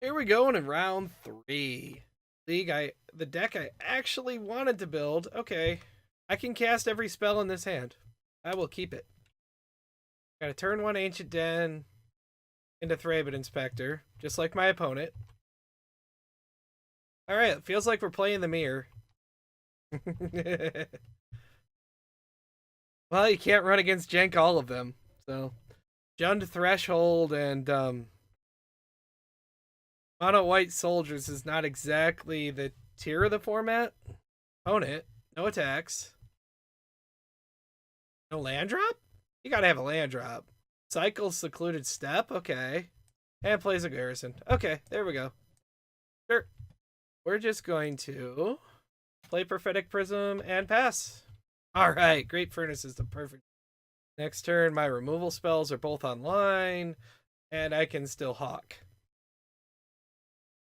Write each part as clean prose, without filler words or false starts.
Here we go in round 3. The deck I actually wanted to build. Okay, I can cast every spell in this hand. I will keep it. Got to turn 1 Ancient Den into Thraben Inspector, just like my opponent. Alright, it feels like we're playing the mirror. Well, you can't run against Jank all of them. So, Jund Threshold and Mono White Soldiers is not exactly the tier of the format. Opponent, no attacks. No land drop? You gotta have a land drop. Cycle Secluded Step, okay. And plays a Garrison. Okay, there we go. Sure. We're just going to play Prophetic Prism and pass. Alright, Great Furnace is the perfect. Next turn, my removal spells are both online, and I can still hawk.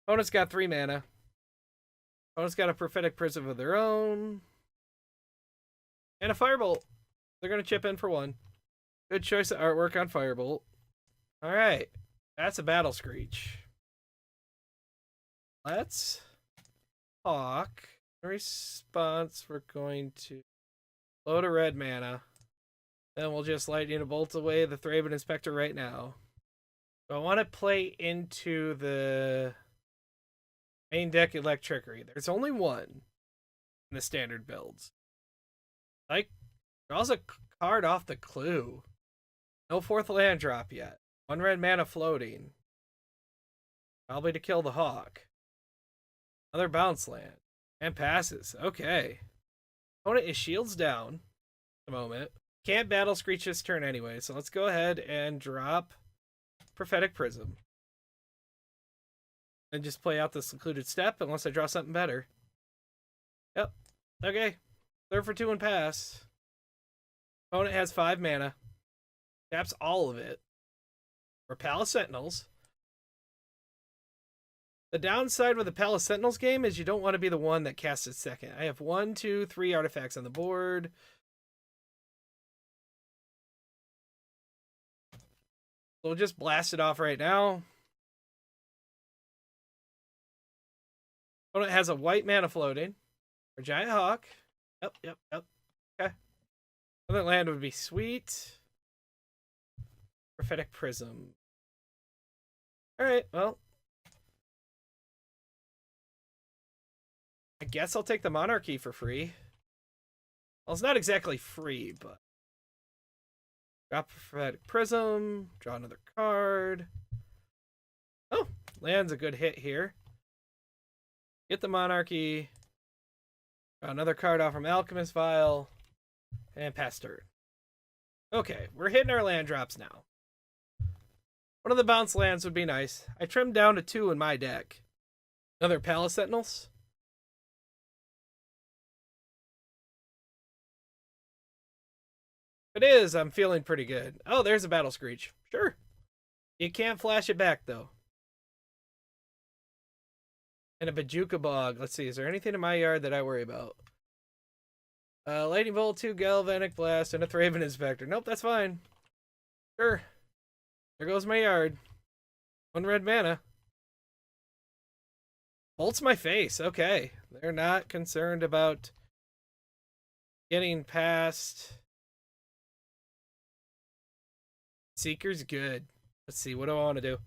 Opponent's got 3 mana. Opponent's got a Prophetic Prism of their own. And a Firebolt. They're going to chip in for 1. Good choice of artwork on Firebolt. Alright, that's a Battle Screech. Let's hawk. In response, we're going to load a red mana. Then we'll just lightning bolt away the Thraben Inspector right now. So I want to play into the main deck Electrickery. There's only one in the standard builds. Like, draws a card off the clue. No 4th land drop yet. 1 red mana floating. Probably to kill the hawk. Another bounce land. And passes. Okay. Opponent is shields down at the moment. Can't Battle Screech this turn anyway, so let's go ahead and drop Prophetic Prism. And just play out the Secluded Step unless I draw something better. Yep. Okay. 3rd for 2 and pass. Opponent has 5 mana. Taps all of it. For Palace Sentinels. The downside with the Palace Sentinels game is you don't want to be the one that casts it second. I have 1, 2, 3 artifacts on the board. So we'll just blast it off right now. Opponent has a white mana floating. For Giant Hawk. Yep. Okay. Another land would be sweet. Prophetic Prism. Alright, well. I guess I'll take the Monarchy for free. Well, it's not exactly free, but... Drop Prophetic Prism. Draw another card. Oh, land's a good hit here. Get the Monarchy. Draw another card off from Alchemist Vial. And pass turn. Okay, we're hitting our land drops now. One of the bounce lands would be nice. I trimmed down to 2 in my deck. Another Palace Sentinels. If it is, I'm feeling pretty good. Oh, there's a Battle Screech. Sure. You can't flash it back, though. And a Bajuka Bog. Let's see, is there anything in my yard that I worry about? Lightning Bolt, 2 Galvanic Blast, and a Thraben Inspector. Nope, that's fine. Sure. There goes my yard. 1 red mana. Bolts my face. Okay. They're not concerned about getting past... Seeker's good. Let's see, what do I want to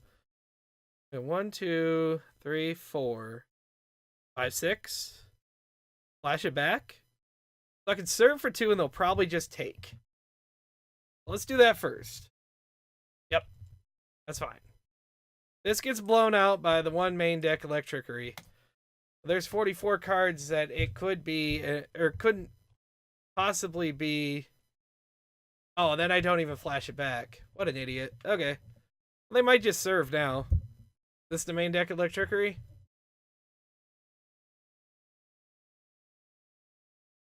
do? 1, 2, 3, 4, 5, 6. Flash it back. So I can serve for 2 and they'll probably just take. Let's do that first. Yep. That's fine. This gets blown out by the 1 main deck Electrickery. There's 44 cards that it could be, or couldn't possibly be. Oh, then I don't even flash it back. What an idiot. Okay. They might just serve now. Is this the main deck Electrickery?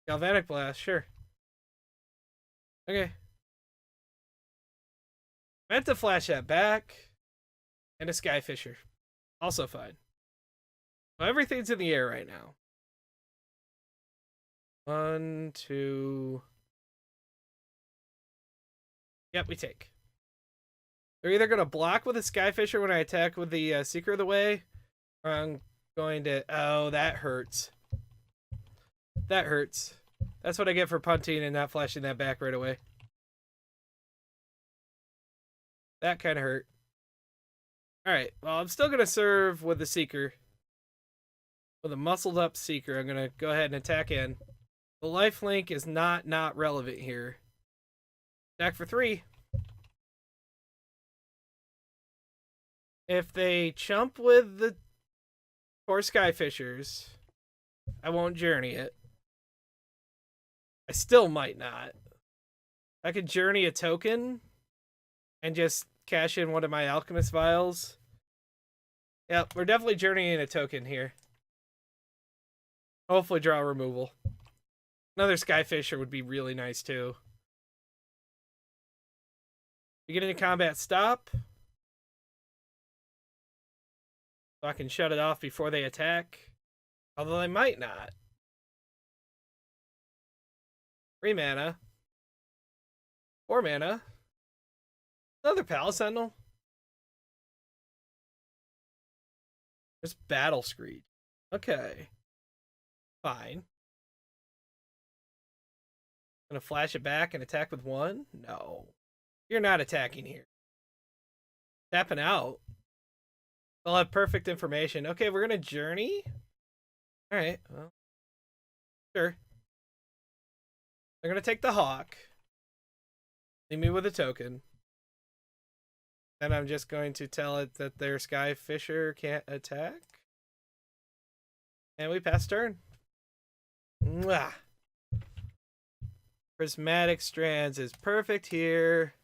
Galvanic Blast, sure. Okay. Meant to flash that back. And a Skyfisher. Also fine. So everything's in the air right now. 1, 2... Yep, we take. They're either going to block with a Skyfisher when I attack with the Seeker of the Way, I'm going to... Oh, that hurts. That hurts. That's what I get for punting and not flashing that back right away. That kind of hurt. Alright, well, I'm still going to serve with the Seeker. With a muscled up Seeker, I'm going to go ahead and attack in. The lifelink is not relevant here. Attack for 3. If they chump with the 4 Skyfishers, I won't journey it. I still might not. I could journey a token and just cash in one of my Alchemist Vials. Yep, we're definitely journeying a token here. Hopefully draw removal. Another Skyfisher would be really nice too. Beginning of combat stop. So I can shut it off before they attack. Although they might not. 3 mana. 4 mana. Another Palace Sentinel. There's Battle Screech. Okay. Fine. Gonna flash it back and attack with 1? No. You're not attacking here. Tapping out. They'll have perfect information. Okay, we're gonna journey. Alright, well. Sure. They're gonna take the Hawk. Leave me with a token. Then I'm just going to tell it that their Skyfisher can't attack. And we pass turn. Mwah. Prismatic Strands is perfect here.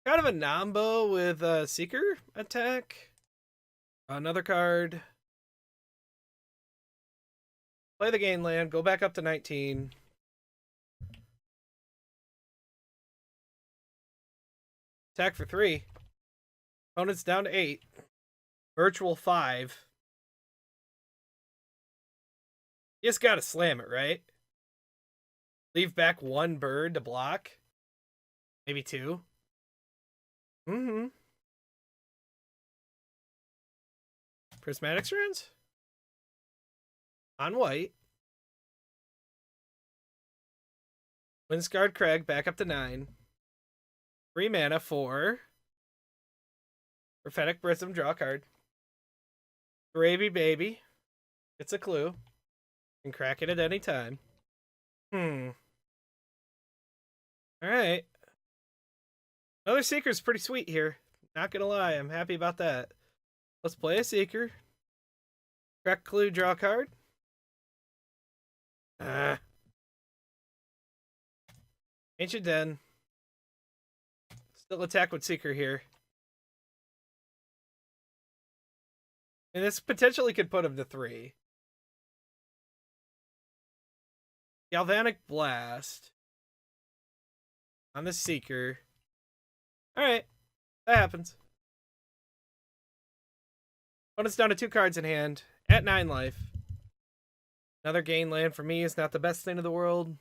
Kind of a Nambo with a Seeker attack. Another card. Play the gain land. Go back up to 19. Attack for 3. Opponent's down to 8. Virtual 5. You just gotta slam it, right? Leave back 1 bird to block. Maybe 2. Prismatic Strands? On white. Windscarred Crag back up to 9. 3 mana for Prophetic Prism, draw a card. Gravy Baby. It's a clue. Can crack it at any time. Alright. Another Seeker's pretty sweet here. Not gonna lie, I'm happy about that. Let's play a Seeker. Crack clue, draw a card. Ancient Den. Still attack with Seeker here. And this potentially could put him to 3. Galvanic Blast. On the Seeker. Alright. That happens. Opponent's down to 2 cards in hand. At 9 life. Another gain land for me is not the best thing in the world.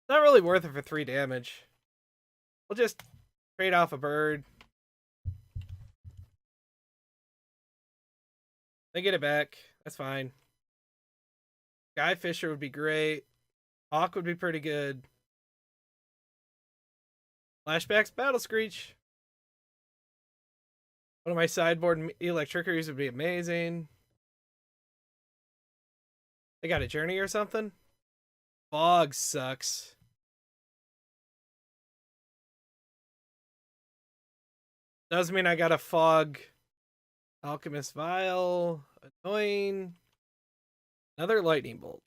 Not really worth it for 3 damage. We'll just trade off a bird. They get it back. That's fine. Skyfisher would be great. Hawk would be pretty good. Flashbacks, Battle Screech. One of my sideboard Electricities would be amazing. They got a journey or something? Fog sucks. Does mean I got a Fog Alchemist Vial. Annoying. Another Lightning Bolt.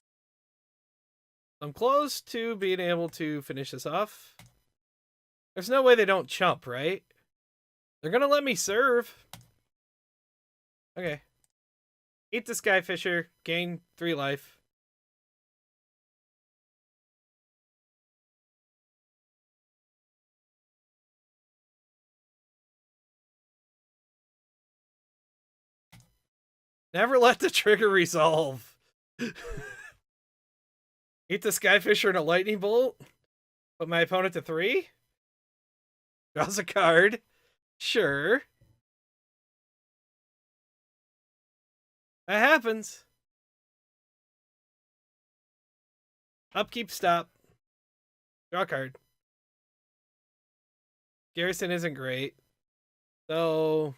I'm close to being able to finish this off. There's no way they don't chump, right? They're gonna let me serve. Okay. Eat the Skyfisher. Gain 3 life. Never let the trigger resolve. Eat the Skyfisher and a Lightning Bolt. Put my opponent to 3. Draws a card. Sure. That happens. Upkeep, stop. Draw a card. Garrison isn't great. So,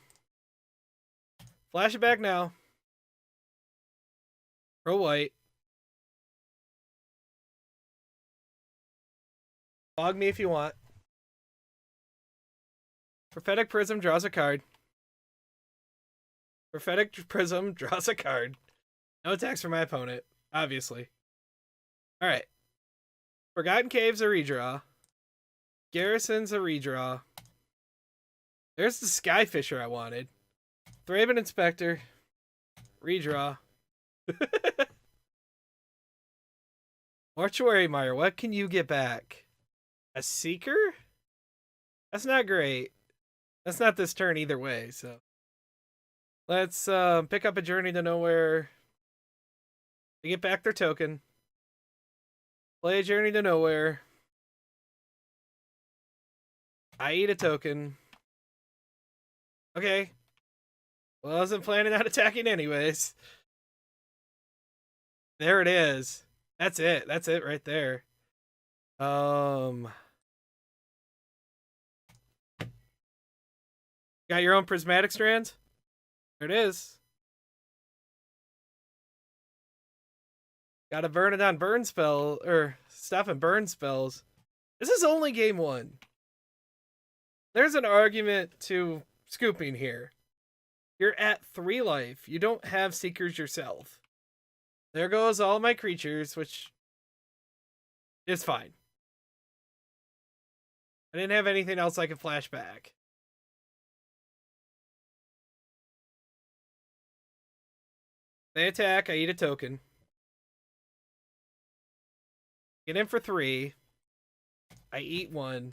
flash it back now. Pro white. Fog me if you want. Prophetic Prism draws a card. Prophetic Prism draws a card. No attacks for my opponent, obviously. Alright. Forgotten Caves a redraw. Garrison's a redraw. There's the Skyfisher I wanted. Thraben Inspector. Redraw. Mortuary Mire, what can you get back? A Seeker? That's not great. That's not this turn either way, so. Let's pick up a Journey to Nowhere. To get back their token. Play a Journey to Nowhere. I eat a token. Okay. Well, I wasn't planning on attacking anyways. There it is. That's it. That's it right there. Got your own prismatic strands? There it is. Got to burn it on burn spell, or stop and burn spells. This is only game 1. There's an argument to scooping here. You're at 3 life. You don't have Seekers yourself. There goes all my creatures, which is fine. I didn't have anything else I could flash back. They attack, I eat a token. Get in for 3. I eat 1.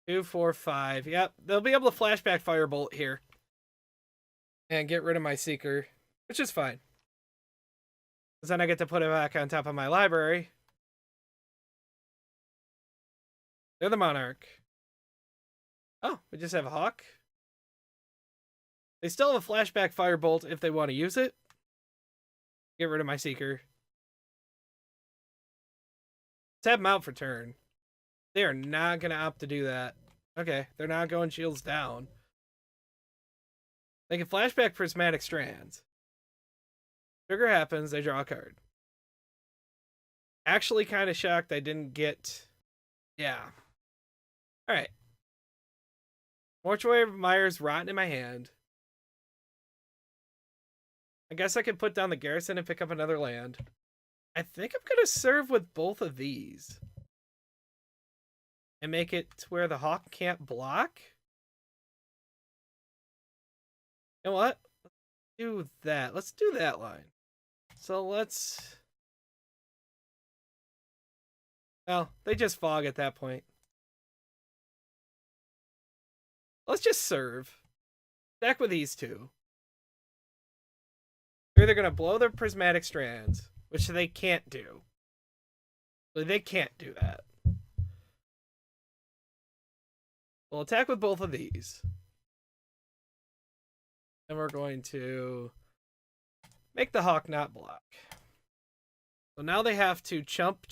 2, 4, 5. Yep, they'll be able to flashback Firebolt here. And get rid of my Seeker, which is fine. Because then I get to put it back on top of my library. They're the Monarch. Oh, we just have a Hawk. They still have a flashback Firebolt if they want to use it. Get rid of my Seeker. Let's have them out for turn. They are not going to opt to do that. Okay, they're not going shields down. They can flashback Prismatic Strands. Trigger happens, they draw a card. Actually kind of shocked I didn't get... Yeah. Alright. Mortuary Mire's rotten in my hand. I guess I could put down the Garrison and pick up another land. I think I'm going to serve with both of these. And make it to where the Hawk can't block? You know what? Let's do that. Let's do that line. So let's... Well, they just fog at that point. Let's just serve. Stack with these two. They're either going to blow their Prismatic Strands, which they can't do. They can't do that. We'll attack with both of these. And we're going to make the Hawk not block. So now they have to chump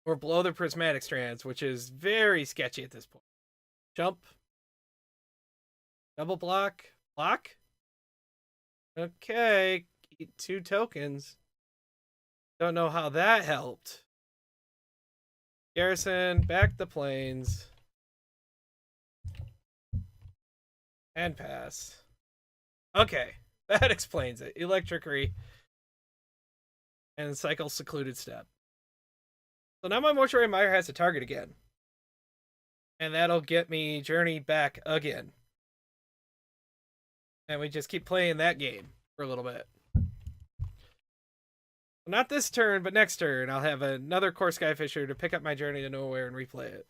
or blow their Prismatic Strands, which is very sketchy at this point. Chump. Double block. Block. Okay. Eat 2 tokens. Don't know how that helped. Garrison, back the planes. And pass. Okay. That explains it. Electricry. And cycle Secluded Step. So now my Mortuary Mire has a target again. And that'll get me Journey back again. And we just keep playing that game for a little bit. Not this turn, but next turn, I'll have another Core Skyfisher to pick up my Journey to Nowhere and replay it.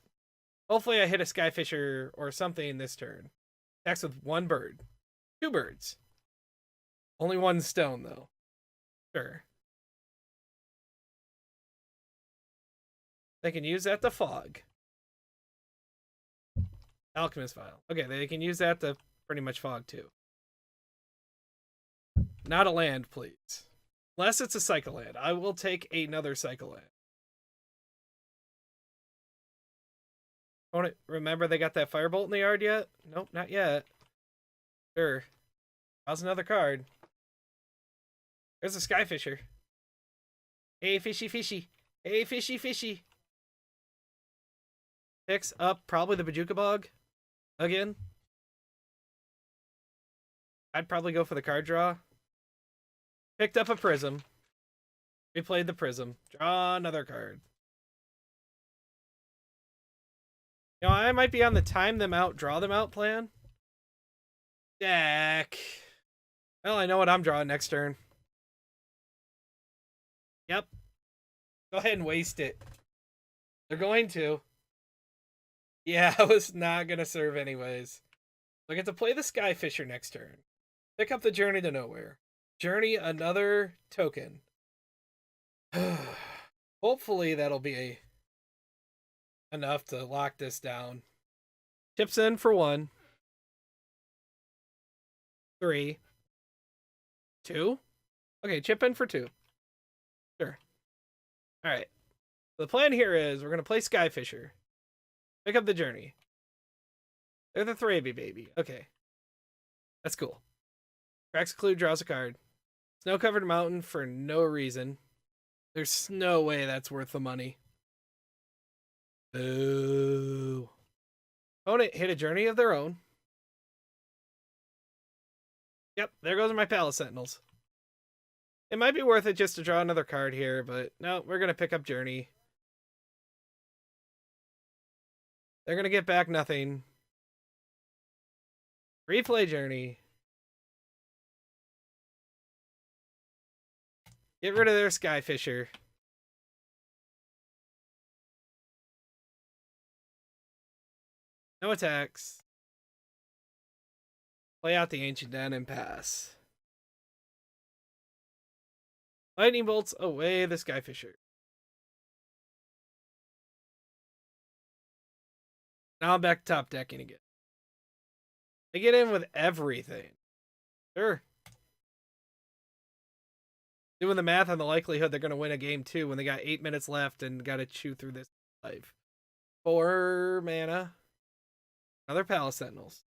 Hopefully I hit a Skyfisher or something this turn. Attacks with 1 bird. 2 birds. Only 1 stone, though. Sure. They can use that to fog. Alchemist Vial. Okay, they can use that to pretty much fog too. Not a land, please. Unless it's a cycle land. I will take another cycle land. Remember they got that firebolt in the yard yet? Nope, not yet. Sure. How's another card? There's a Skyfisher. Hey, fishy, fishy. Hey, fishy, fishy. Picks up probably the Bajuka Bog. Again. I'd probably go for the card draw. Picked up a Prism. Replayed the Prism. Draw another card. You know, I might be on the time them out, draw them out plan. Deck. Well, I know what I'm drawing next turn. Yep. Go ahead and waste it. They're going to. Yeah, I was not going to serve anyways. I get to play the Skyfisher next turn. Pick up the Journey to Nowhere. Journey another token. Hopefully that'll be enough to lock this down. Chips in for 1. 3. 2. Okay, chip in for 2. Sure. Alright. The plan here is we're going to play Skyfisher. Pick up the Journey. They're the 3-baby baby. Okay. That's cool. Cracks a clue, draws a card. Snow-covered mountain for no reason. There's no way that's worth the money. Boo. Opponent hit a Journey of their own. Yep, there goes my Palace Sentinels. It might be worth it just to draw another card here, but no, we're going to pick up Journey. They're going to get back nothing. Replay Journey. Get rid of their Skyfisher. No attacks. Play out the Ancient Den and pass. Lightning bolts away the Skyfisher. Now I'm back top decking again. They get in with everything. Sure. Doing the math on the likelihood they're going to win a game 2 when they got 8 minutes left and got to chew through this life. 4 mana. Another Palace Sentinels.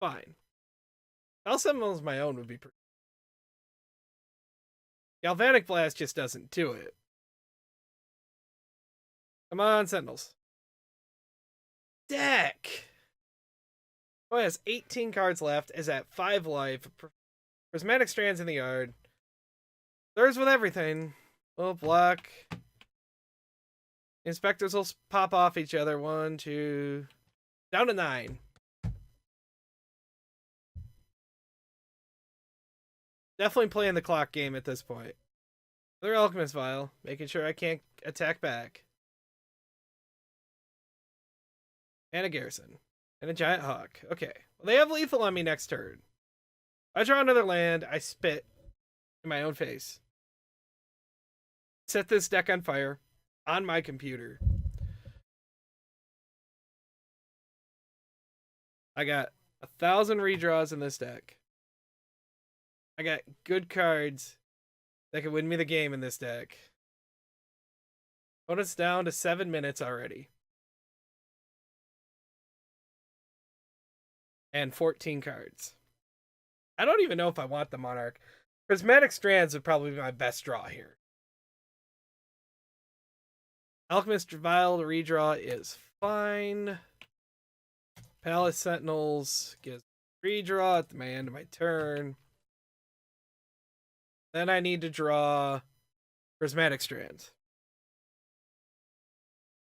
Fine. Palace Sentinels my own would be pretty. Galvanic Blast just doesn't do it. Come on, Sentinels. Deck! Oh, has 18 cards left, is at 5 life. Prismatic Strands in the yard. There's with everything. Little block. Inspectors will pop off each other. 1, 2. Down to 9. Definitely playing the clock game at this point. Another Alchemist Vial. Making sure I can't attack back. And a Garrison. And a Giant Hawk. Okay. Well, they have lethal on me next turn. I draw another land. I spit in my own face. Set this deck on fire. On my computer. I got 1,000 redraws in this deck. I got good cards that could win me the game in this deck. Opponent's down to 7 minutes already. And 14 cards. I don't even know if I want the Monarch. Prismatic Strands would probably be my best draw here. Alchemist Vial to redraw is fine. Palace Sentinels gives redraw at the end of my turn. Then I need to draw Prismatic Strands.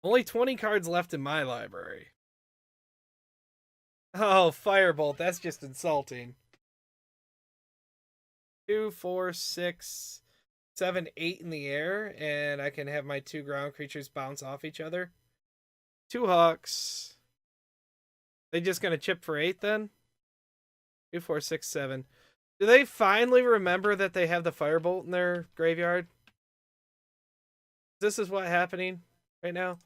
Only 20 cards left in my library. Oh, Firebolt. That's just insulting. 2, 4, 6, 7, 8 in the air, and I can have my 2 ground creatures bounce off each other. 2 Hawks. They just gonna chip for 8 then? 2, 4, 6, 7. Do they finally remember that they have the Firebolt in their graveyard? This is what's happening right now?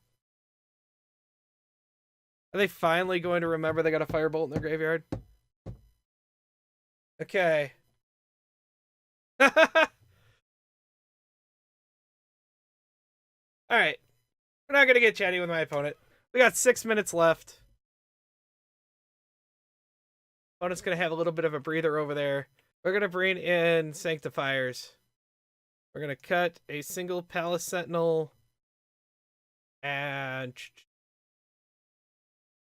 Are they finally going to remember they got a Firebolt in their graveyard? Okay. Alright. We're not going to get chatty with my opponent. We got 6 minutes left. Opponent's going to have a little bit of a breather over there. We're going to bring in Sanctifiers. We're going to cut a single Palace Sentinel. And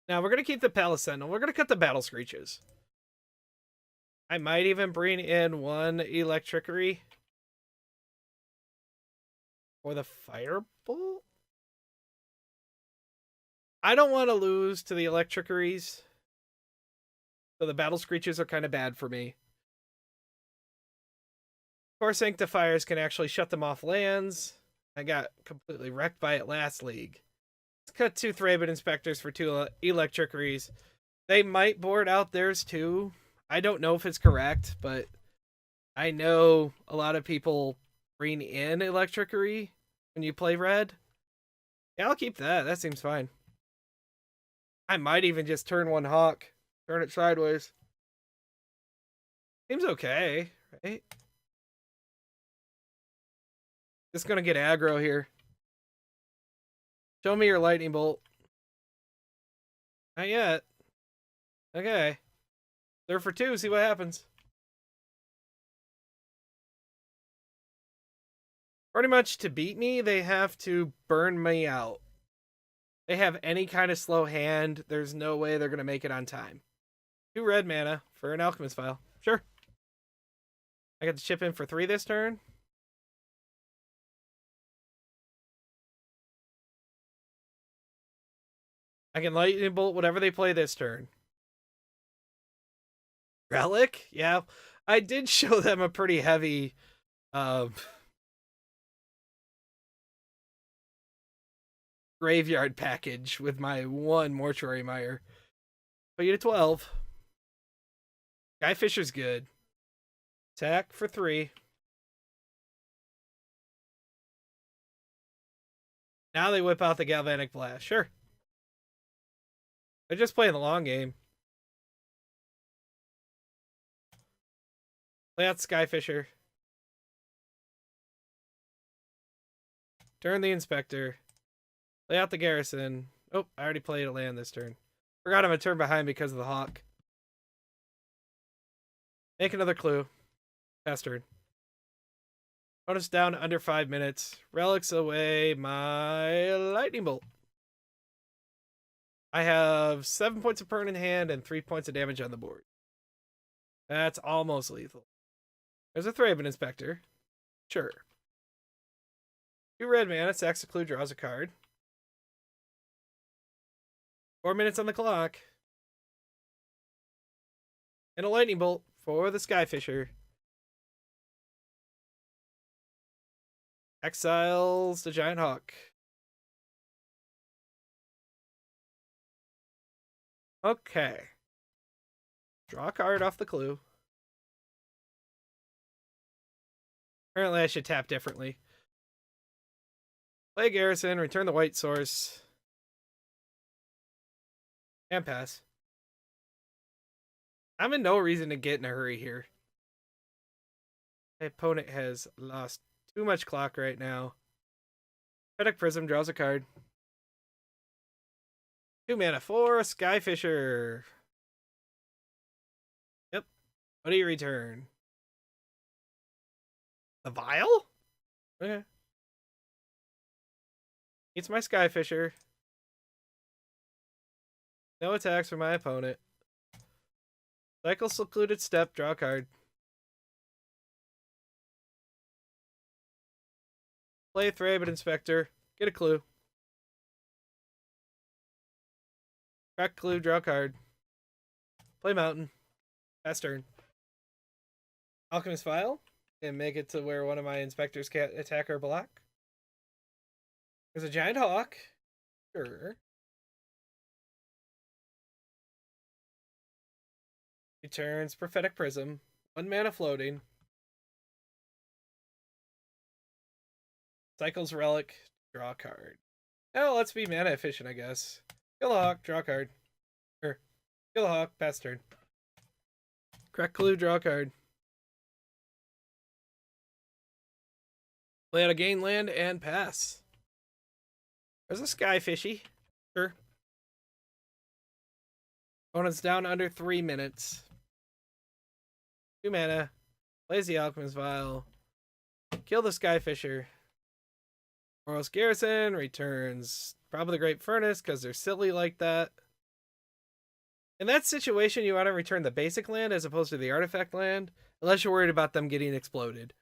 now we're going to keep the Palace Sentinel. We're going to cut the Battle Screeches. I might even bring in one Electrickery. Or the Firebolt? I don't want to lose to the Electrickeries. So the Battle Screeches are kind of bad for me. Core Sanctifiers can actually shut them off lands. I got completely wrecked by it last league. Let's cut 2 Thraben Inspectors for 2 Electrickeries. They might board out theirs too. I don't know if it's correct, but I know a lot of people bring in Electrickery when you play red. Yeah, I'll keep that. That seems fine. I might even just turn 1 Hawk. Turn it sideways. Seems okay, right? Just gonna get aggro here. Show me your lightning bolt. Not yet. Okay. They're for 2, see what happens. Pretty much to beat me, they have to burn me out. They have any kind of slow hand, there's no way they're gonna make it on time. 2 red mana for an Alchemist File. Sure. I got to chip in for 3 this turn. I can lightning bolt whatever they play this turn. Relic? Yeah. I did show them a pretty heavy graveyard package with my 1 Mortuary Mire. Put you to 12. Guy Fisher's good. Attack for 3. Now they whip out the Galvanic Blast. Sure. They're just playing the long game. Play out Skyfisher. Turn the Inspector. Play out the Garrison. Oh, I already played a land this turn. Forgot I'm a turn behind because of the Hawk. Make another clue. Pass turn. Bonus down to under 5 minutes. Relics away my Lightning Bolt. I have 7 points of permanent hand and 3 points of damage on the board. That's almost lethal. There's a Thraben Inspector. Sure. 2 red mana, sacks a clue, draws a card. 4 minutes on the clock. And a Lightning Bolt for the Skyfisher. Exiles the Giant Hawk. Okay. Draw a card off the clue. Apparently I should tap differently. Play Garrison, return the white source. And pass. I'm in no reason to get in a hurry here. My opponent has lost too much clock right now. Prophetic Prism draws a card. 2 mana for Skyfisher. Yep. What do you return? The Vial? Okay. It's my Skyfisher. No attacks for my opponent. Cycle Secluded Step, draw a card. Play Thraben Inspector, get a clue. Crack clue, draw a card. Play Mountain. Pass turn. Alchemist File, and make it to where one of my inspectors can't attack or block. There's a Giant Hawk. Sure. Returns Prophetic Prism. 1 mana floating. Cycles Relic. Draw a card. Oh, let's be mana efficient, I guess. Kill the Hawk, draw a card. Or, kill the Hawk, pass turn. Correct clue, draw a card. Play out a gain land and pass. There's a sky fishy. Sure. Opponent's down under 3 minutes. 2 mana. Plays the Alchemist Vial. Kill the Skyfisher. Boros Garrison returns probably the Great Furnace because they're silly like that. In that situation, you want to return the basic land as opposed to the artifact land, unless you're worried about them getting exploded.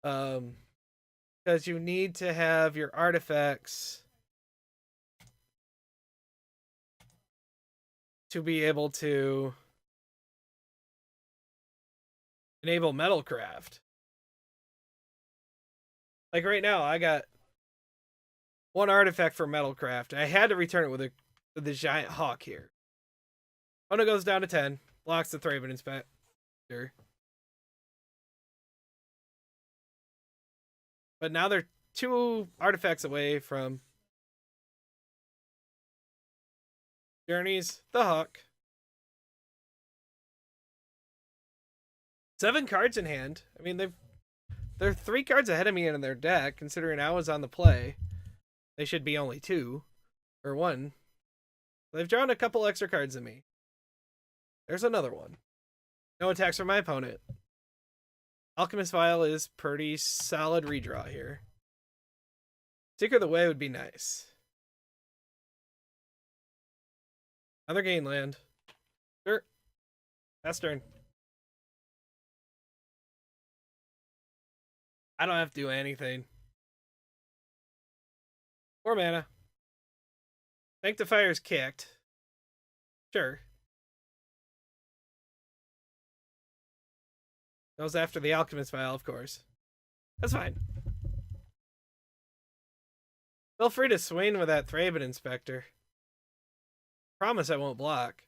Because you need to have your artifacts to be able to enable Metalcraft. Like right now, I got 1 artifact for Metalcraft. I had to return it with the giant hawk here. Opponent goes down to 10. Blocks the Thraben Inspector. But now they're 2 artifacts away from Journeys the Hawk. 7 cards in hand. I mean, they're 3 cards ahead of me in their deck, considering I was on the play. They should be only 2 or 1. They've drawn a couple extra cards than me. There's another one. No attacks from my opponent. Alchemist Vial is pretty solid redraw here. Secret of the Way would be nice. Another gain land. Sure. Pass turn. I don't have to do anything. 4 mana. Sanctifier's kicked. Sure. Goes after the Alchemist Vial, of course. That's fine. Feel free to swing with that Thraben Inspector. Promise I won't block.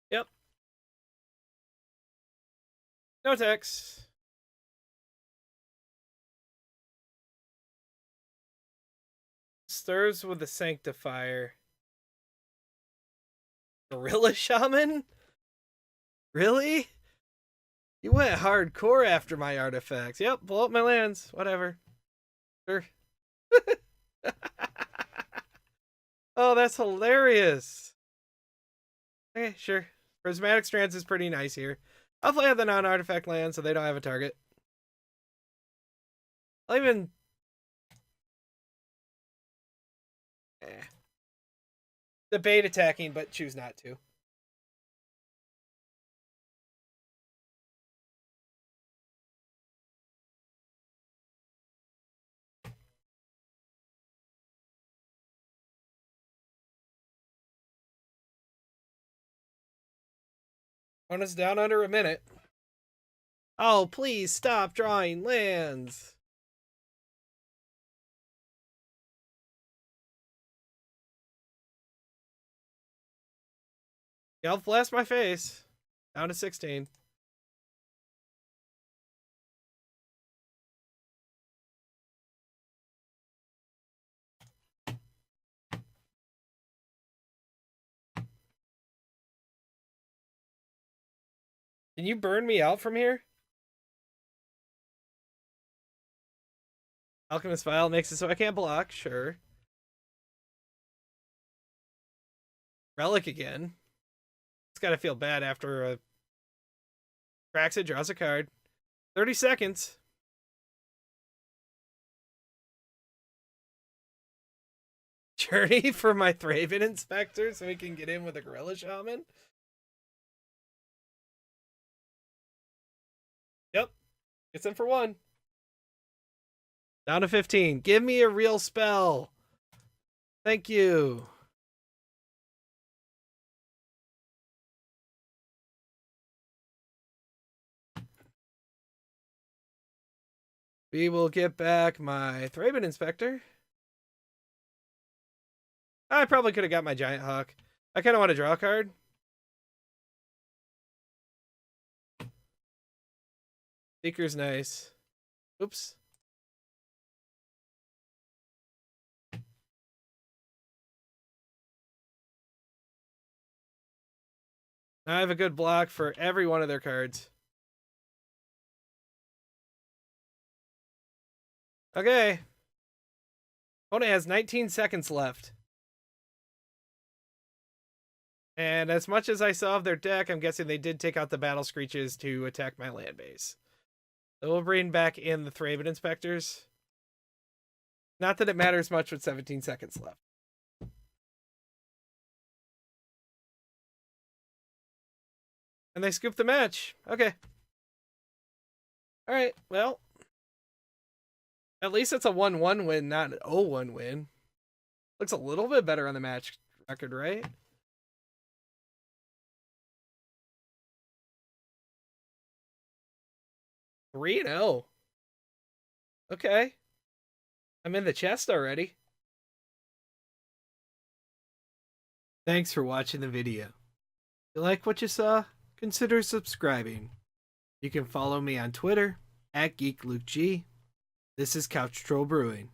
Yep. No attacks. Stirs with the Sanctifier. Gorilla Shaman? Really? You went hardcore after my artifacts. Yep, blow up my lands. Whatever. Sure. Oh, that's hilarious. Okay, sure. Prismatic Strands is pretty nice here. I'll play the non-artifact land so they don't have a target. I'll even... debate attacking, but choose not to. Opponent's down under a minute. Oh, please stop drawing lands. Yeah, I'll blast my face. Down to 16. Can you burn me out from here? Alchemist Vial makes it so I can't block, sure. Relic again. It's gotta feel bad after a cracks it, draws a card. 30 seconds. Journey for my Thraben Inspector so we can get in with a Gorilla Shaman. Yep. Gets in for 1. Down to 15. Give me a real spell. Thank you. We will get back my Thraben Inspector. I probably could have got my Giant Hawk. I kind of want to draw a card. Seeker's nice. Oops. Now I have a good block for every one of their cards. Okay. Opponent has 19 seconds left. And as much as I saw of their deck, I'm guessing they did take out the Battle Screeches to attack my land base. So we'll bring back in the Thraben Inspectors. Not that it matters much with 17 seconds left. And they scoop the match. Okay. Alright, well. At least it's a 1-1 win, not an 0-1 win. Looks a little bit better on the match record, right? Three and 0. Okay. I'm in the chest already. Thanks for watching the video. If you like what you saw, consider subscribing. You can follow me on Twitter @GeekLukeG. This is Couch Troll Brewing.